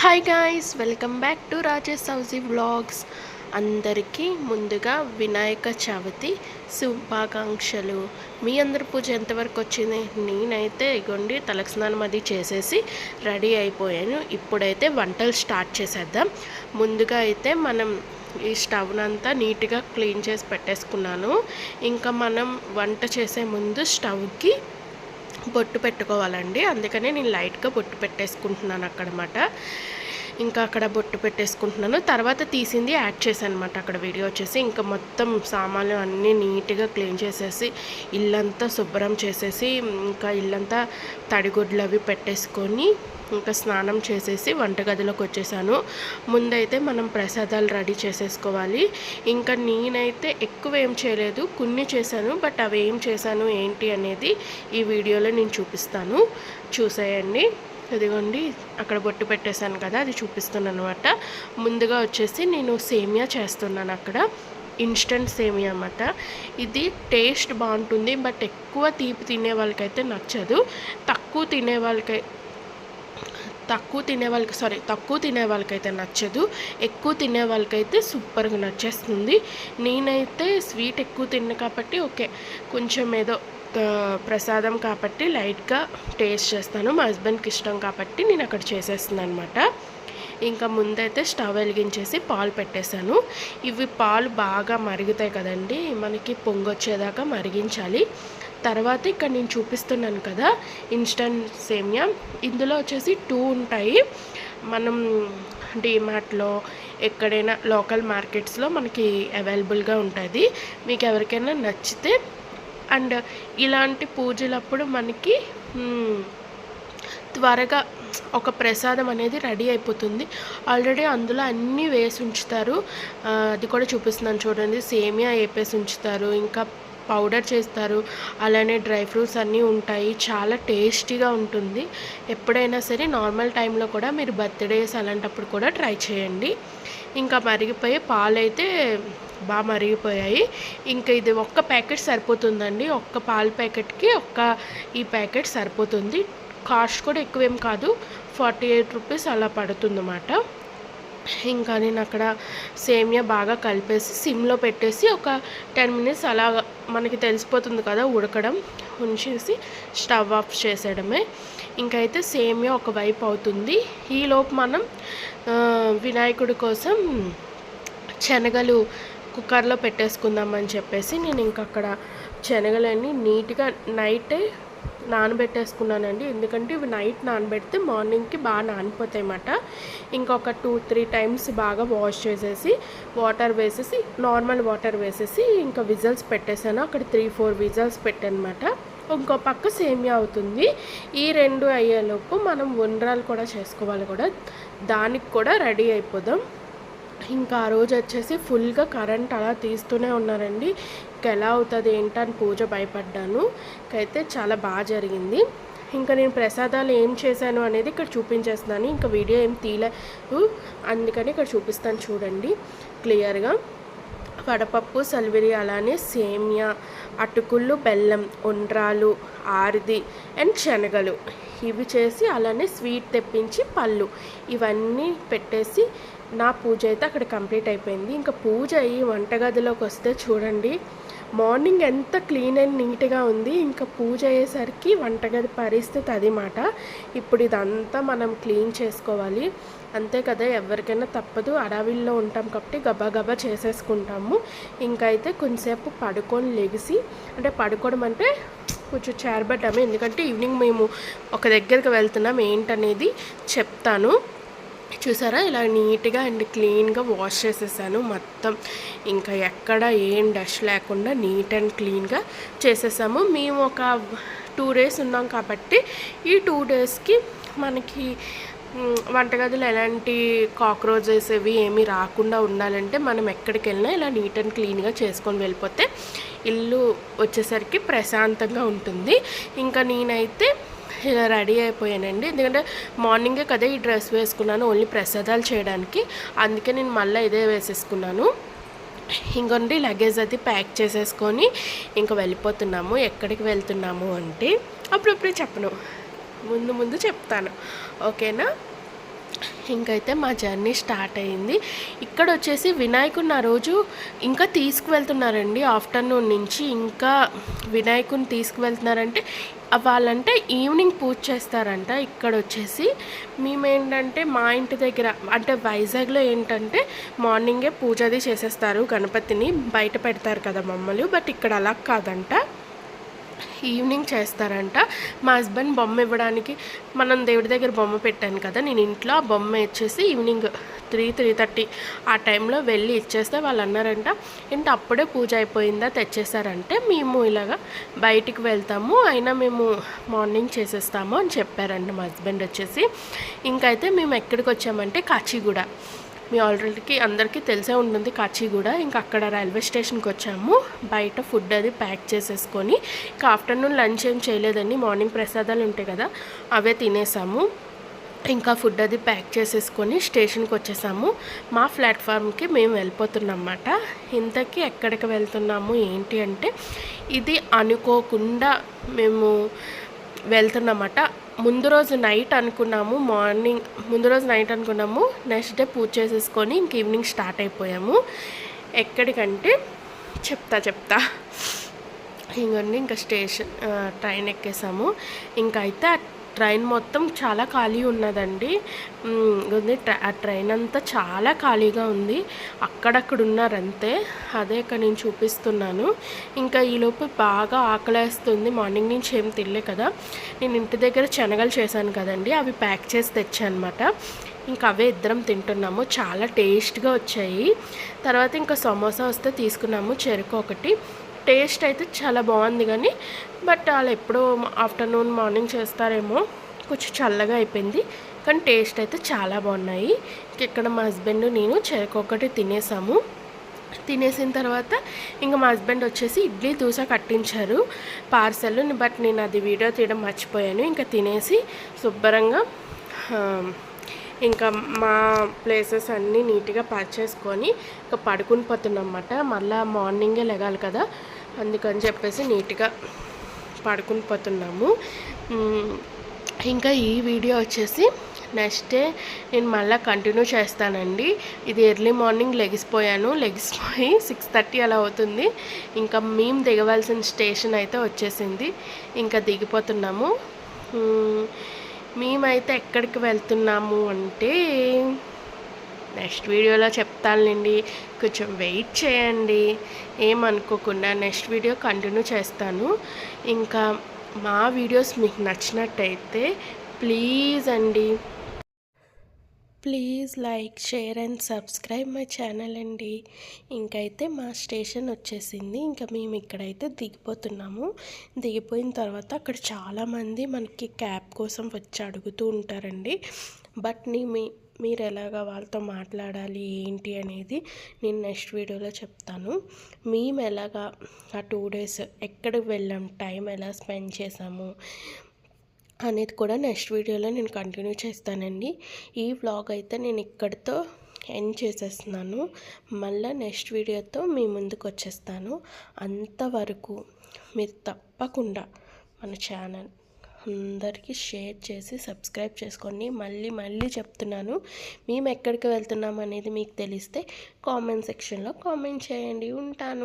Hi guys, welcome back to Rajesh housie vlogs. అందరికీ ముందుగా వినాయక చవితి శుభాకాంక్షలు. మీ అందరి పూజ ఎంతవరకు వచ్చింది? నేనైతే ఇగోండి తలకు స్నానం అది చేసేసి రెడీ అయిపోయాను. ఇప్పుడైతే వంటలు స్టార్ట్ చేసేద్దాం. ముందుగా అయితే మనం ఈ స్టవ్నంతా నీట్గా క్లీన్ చేసి పెట్టేసుకున్నాను. ఇంకా మనం వంట చేసే ముందు స్టవ్కి బొట్టు పెట్టుకోవాలండి. అందుకనే నేను లైట్గా బొట్టు పెట్టేసుకుంటున్నాను అక్కడమాట. ఇంకా అక్కడ బొట్టు పెట్టేసుకుంటున్నాను. తర్వాత తీసింది యాడ్ చేశాను అనమాట అక్కడ వీడియో వచ్చేసి. ఇంకా మొత్తం సామాన్లు అన్నీ నీట్గా క్లీన్ చేసేసి ఇల్లంతా శుభ్రం చేసేసి ఇంకా ఇల్లంతా తడిగుడ్లు అవి పెట్టేసుకొని ఇంకా స్నానం చేసేసి వంటగదిలోకి వచ్చేసాను. ముందైతే మనం ప్రసాదాలు రెడీ చేసేసుకోవాలి. ఇంకా నేనైతే ఎక్కువ ఏం చేయలేదు, కొన్ని చేశాను. బట్ అవి ఏం చేశాను ఏంటి అనేది ఈ వీడియోలో నేను చూపిస్తాను, చూసేయండి. ఇదిగోండి అక్కడ బొట్టు పెట్టేశాను కదా, అది చూపిస్తున్నాను అనమాట. ముందుగా వచ్చేసి నేను సేమియా చేస్తున్నాను అక్కడ. ఇన్స్టెంట్ సేమియా అన్నమాట. ఇది టేస్ట్ బాగుంటుంది, బట్ ఎక్కువ తీపి తినే వాళ్ళకైతే నచ్చదు. తక్కువ తినే వాళ్ళకైతే నచ్చదు. ఎక్కువ తినే వాళ్ళకైతే సూపర్గా నచ్చేస్తుంది. నేనైతే స్వీట్ ఎక్కువ తిన్నా కాబట్టి ఓకే, కొంచెం ఏదో ప్రసాదం కాబట్టి లైట్గా టేస్ట్ చేస్తాను. మా హస్బెండ్కి ఇష్టం కాబట్టి నేను అక్కడ చేసేస్తున్నాను అనమాట. ఇంకా ముందైతే స్టవ్ వెలిగించేసి పాలు పెట్టేశాను. ఇవి పాలు బాగా మరుగుతాయి కదండి, మనకి పొంగొచ్చేదాకా మరిగించాలి. తర్వాత ఇక్కడ నేను చూపిస్తున్నాను కదా ఇన్స్టంట్ సేమియా, ఇందులో వచ్చేసి 2 ఉంటాయి. మనం డీమార్ట్లో ఎక్కడైనా లోకల్ మార్కెట్స్లో మనకి అవైలబుల్గా ఉంటుంది. మీకు ఎవరికైనా నచ్చితే, అండ్ ఇలాంటి పూజలప్పుడు మనకి త్వరగా ఒక ప్రసాదం అనేది రెడీ అయిపోతుంది. ఆల్రెడీ అందులో అన్నీ వేసి ఉంచుతారు. అది కూడా చూపిస్తున్నాను చూడండి. సేమియా వేపేసి ఉంచుతారు, ఇంకా పౌడర్ చేస్తారు, అలానే డ్రై ఫ్రూట్స్ అన్నీ ఉంటాయి. చాలా టేస్టీగా ఉంటుంది. ఎప్పుడైనా సరే నార్మల్ టైంలో కూడా మీరు బర్త్డేస్ అలాంటప్పుడు కూడా ట్రై చేయండి. ఇంకా మరిగిపోయి పాలు అయితే బాగా మరిగిపోయాయి. ఇంకా ఇది ఒక్క ప్యాకెట్ సరిపోతుందండి. ఒక్క పాల ప్యాకెట్కి ఈ ప్యాకెట్ సరిపోతుంది. కాస్ట్ కూడా ఎక్కువేం కాదు, 48 రూపీస్ అలా పడుతుందన్నమాట. ఇంకా నేను అక్కడ సేమియా బాగా కలిపేసి సిమ్లో పెట్టేసి ఒక 10 మినిట్స్ అలా మనకి తెలిసిపోతుంది కదా ఉడకడం, ఉంచేసి స్టవ్ ఆఫ్ చేసేయడమే. ఇంకైతే సేమియా ఒకవైపు అవుతుంది. ఈలోపు మనం వినాయకుడి కోసం శనగలు కుక్కర్లో పెట్టేసుకుందామని చెప్పేసి నేను ఇంకా అక్కడ శనగలన్నీ నీట్గా నైటే నానబెట్టేసుకున్నానండి. ఎందుకంటే ఇవి నైట్ నానబెడితే మార్నింగ్కి బాగా నానిపోతాయి అన్నమాట. ఇంకొక 2-3 టైమ్స్ బాగా వాష్ చేసేసి నార్మల్ వాటర్ వేసేసి ఇంకా విజిల్స్ పెట్టేశాను. అక్కడ 3-4 విజిల్స్ పెట్టానమాట. ఇంకో పక్క సేమియా అవుతుంది. ఈ 2 అయ్యేలోపు మనం ఉండ్రాలు కూడా చేసుకోవాలి కూడా, దానికి కూడా రెడీ అయిపోదాం. ఇంకా ఆ రోజు వచ్చేసి ఫుల్గా కరెంట్ అలా తీస్తూనే ఉన్నారండి. ఇంకా ఎలా అవుతుంది ఏంటని పూజ భయపడ్డాను. అయితే చాలా బాగా జరిగింది. ఇంకా నేను ప్రసాదాలు ఏం చేశాను అనేది ఇక్కడ చూపించేస్తున్నాను. ఇంకా వీడియో ఏం తీయలేదు, అందుకని ఇక్కడ చూపిస్తాను చూడండి క్లియర్గా. వడపప్పు, సలివిరి, అలానే సేమియా, అటుకులు, బెల్లం, ఉండ్రాలు, ఆరిది అండ్ శనగలు ఇవి చేసి, అలానే స్వీట్ తెప్పించి పళ్ళు ఇవన్నీ పెట్టేసి నా పూజ అయితే అక్కడ కంప్లీట్ అయిపోయింది. ఇంకా పూజ అయ్యి వంటగదిలోకి వస్తే చూడండి, మార్నింగ్ ఎంత క్లీన్ అండ్ నీట్గా ఉంది. ఇంకా పూజ అయ్యేసరికి వంటగది పరిస్థితి అది మాట. ఇప్పుడు ఇదంతా మనం క్లీన్ చేసుకోవాలి, అంతే కదా, ఎవరికైనా తప్పదు. అడవిల్లో ఉంటాం కాబట్టి గబా చేసేసుకుంటాము. ఇంకా అయితే కొంచెంసేపు పడుకొని లెగిసి, అంటే పడుకోవడం అంటే కొంచెం చేరబడ్డాము, ఎందుకంటే ఈవినింగ్ మేము ఒక దగ్గరికి వెళ్తున్నాం. ఏంటనేది చెప్తాను. చూసారా, ఇలా నీట్గా అండ్ క్లీన్గా వాష్ చేసేసాను మొత్తం. ఇంకా ఎక్కడ ఏం డస్ట్ లేకుండా నీట్ అండ్ క్లీన్గా చేసేసాము. మేము ఒక 2 డేస్ ఉన్నాం కాబట్టి ఈ 2 డేస్కి మనకి వంటగదిలో ఎలాంటి కాక్రోచెస్ ఇవి ఏమీ రాకుండా ఉండాలంటే మనం ఎక్కడికి వెళ్ళినా ఇలా నీట్ అండ్ క్లీన్గా చేసుకొని వెళ్ళిపోతే ఇల్లు వచ్చేసరికి ప్రశాంతంగా ఉంటుంది. ఇంకా నేనైతే ఇలా రెడీ అయిపోయానండి. ఎందుకంటే మార్నింగే కదా ఈ డ్రెస్ వేసుకున్నాను ఓన్లీ ప్రసాదాలు చేయడానికి, అందుకే నేను మళ్ళీ ఇదే వేసేసుకున్నాను. ఇంకొండి లగేజ్ అది ప్యాక్ చేసేసుకొని ఇంకా వెళ్ళిపోతున్నాము. ఎక్కడికి వెళ్తున్నాము అంటే అప్పుడప్పుడే చెప్పను, ముందు చెప్తాను, ఓకేనా. ఇంకైతే మా జర్నీ స్టార్ట్ అయింది. ఇక్కడ వచ్చేసి వినాయకుడిని ఆ రోజు ఇంకా తీసుకువెళ్తున్నారండి. ఆఫ్టర్నూన్ నుంచి ఇంకా వినాయకుడిని తీసుకువెళ్తున్నారంటే వాళ్ళంటే ఈవినింగ్ పూజ చేస్తారంట. ఇక్కడ వచ్చేసి మేమేంటంటే మా ఇంటి దగ్గర అంటే వైజాగ్లో ఏంటంటే మార్నింగే పూజ అది చేసేస్తారు, గణపతిని బయట పెడతారు కదా మమ్మల్ని. బట్ ఇక్కడ అలా కాదంట, ఈవినింగ్ చేస్తారంట. మా హస్బెండ్ బొమ్మ ఇవ్వడానికి, మనం దేవుడి దగ్గర బొమ్మ పెట్టాను కదా నేను ఇంట్లో, ఆ బొమ్మ ఇచ్చేసి ఈవినింగ్ 3:30 ఆ టైంలో వెళ్ళి ఇచ్చేస్తే వాళ్ళు అన్నారంట ఏంటి అప్పుడే పూజ అయిపోయిందా తెచ్చేసారంటే మేము ఇలాగా బయటికి వెళ్తాము అయినా మేము మార్నింగ్ చేసేస్తాము అని చెప్పారంట మా హస్బెండ్ వచ్చేసి. ఇంకైతే మేము ఎక్కడికి వచ్చామంటే కాచిగూడ, మీ ఆల్రెడీకి అందరికీ తెలిసే ఉంటుంది కాచిగూడ. ఇంకా అక్కడ రైల్వే స్టేషన్కి వచ్చాము. బయట ఫుడ్ అది ప్యాక్ చేసేసుకొని ఇంకా ఆఫ్టర్నూన్ లంచ్ ఏం చేయలేదండి, మార్నింగ్ ప్రసాదాలు ఉంటాయి కదా అవే తినేసాము. ఇంకా ఫుడ్ అది ప్యాక్ చేసేసుకొని స్టేషన్కి వచ్చేసాము. మా ప్లాట్ఫామ్కి మేము వెళ్ళిపోతున్నామన్నమాట. ఇంతకీ ఎక్కడికి వెళ్తున్నాము ఏంటి అంటే ఇది అనుకోకుండా మేము వెళ్తున్నమాట. ముందు రోజు నైట్ అనుకున్నాము, నెక్స్ట్ డే పూజ చేసేసుకొని ఇంక ఈవినింగ్ స్టార్ట్ అయిపోయాము. ఎక్కడికంటే చెప్తా ఇంకొండి. ఇంకా ట్రైన్ ఎక్కేసాము. ఇంకా అయితే ట్రైన్ మొత్తం చాలా ఖాళీ ఉన్నదండి. ఆ ట్రైన్ అంతా చాలా ఖాళీగా ఉంది, అక్కడక్కడ ఉన్నారంతే. అదే ఇక్కడ నేను చూపిస్తున్నాను. ఇంకా ఈలోపు బాగా ఆకలేస్తుంది, మార్నింగ్ నుంచి ఏం తినలే కదా. నేను ఇంటి దగ్గర శనగలు చేశాను కదండి, అవి ప్యాక్ చేసి తెచ్చాను అనమాట. ఇంకా అవే ఇద్దరం తింటున్నాము, చాలా టేస్ట్గా వచ్చాయి. తర్వాత ఇంకా సమోసా వస్తే తీసుకున్నాము, చెరుకు ఒకటి. టేస్ట్ అయితే చాలా బాగుంది కానీ బట్ వాళ్ళు ఎప్పుడో ఆఫ్టర్నూన్ మార్నింగ్ చేస్తారేమో, కొంచెం చల్లగా అయిపోయింది కానీ టేస్ట్ అయితే చాలా బాగున్నాయి. ఇక్కడ మా హస్బెండ్ నేను చెరుకు ఒకటి తినేసాము. తినేసిన తర్వాత ఇంకా మా హస్బెండ్ వచ్చేసి ఇడ్లీ దోశ కట్టించారు పార్సెల్, బట్ నేను అది వీడియో తీయడం మర్చిపోయాను. ఇంకా తినేసి శుభ్రంగా ఇంకా మా ప్లేసెస్ అన్నీ నీట్గా చేసుకొని ఇంకా పడుకుని పోతున్నమాట. మళ్ళీ మార్నింగే లెగాలి కదా, అందుకని చెప్పేసి నీట్గా పడుకుని పోతున్నాము. ఇంకా ఈ వీడియో వచ్చేసి నెక్స్ట్ డే నేను మళ్ళీ కంటిన్యూ చేస్తానండి. ఇది ఎర్లీ మార్నింగ్ లెగిసిపోయి 6:30 అలా అవుతుంది. ఇంకా మేము దిగవలసిన స్టేషన్ అయితే వచ్చేసింది, ఇంకా దిగిపోతున్నాము. మేమైతే ఎక్కడికి వెళ్తున్నాము అంటే నెక్స్ట్ వీడియోలో చెప్తానులేండి, కొంచెం వెయిట్ చేయండి. ఏమనుకోకుండా నెక్స్ట్ వీడియో కంటిన్యూ చేస్తాను. ఇంకా మా వీడియోస్ మీకు నచ్చినట్టయితే please like, share and subscribe my channel అండి. ఇంకైతే మా స్టేషన్ వచ్చేసింది. ఇంకా మేము ఇక్కడైతే దిగిపోతున్నాము. దిగిపోయిన తర్వాత అక్కడ చాలామంది మనకి క్యాబ్ కోసం వచ్చి అడుగుతూ ఉంటారండి. బట్ మీరు ఎలాగా వాళ్ళతో మాట్లాడాలి ఏంటి అనేది నేను నెక్స్ట్ వీడియోలో చెప్తాను. మేము ఎలాగా ఆ 2 days ఎక్కడికి వెళ్ళాం, టైం ఎలా స్పెండ్ చేసాము అనేది కూడా నెక్స్ట్ వీడియోలో నేను కంటిన్యూ చేస్తానండి. ఈ వ్లాగ్ అయితే నేను ఇక్కడితో ఎండ్ చేసేస్తున్నాను. మళ్ళీ నెక్స్ట్ వీడియోతో మీ ముందుకు వచ్చేస్తాను. అంతవరకు మీరు తప్పకుండా మన ఛానల్ అందరికీ షేర్ చేసి సబ్స్క్రైబ్ చేసుకోండి. మళ్ళీ చెప్తున్నాను, మేము ఎక్కడికి వెళ్తున్నాం అనేది మీకు తెలిస్తే కామెంట్ సెక్షన్లో కామెంట్ చేయండి. ఉంటాను.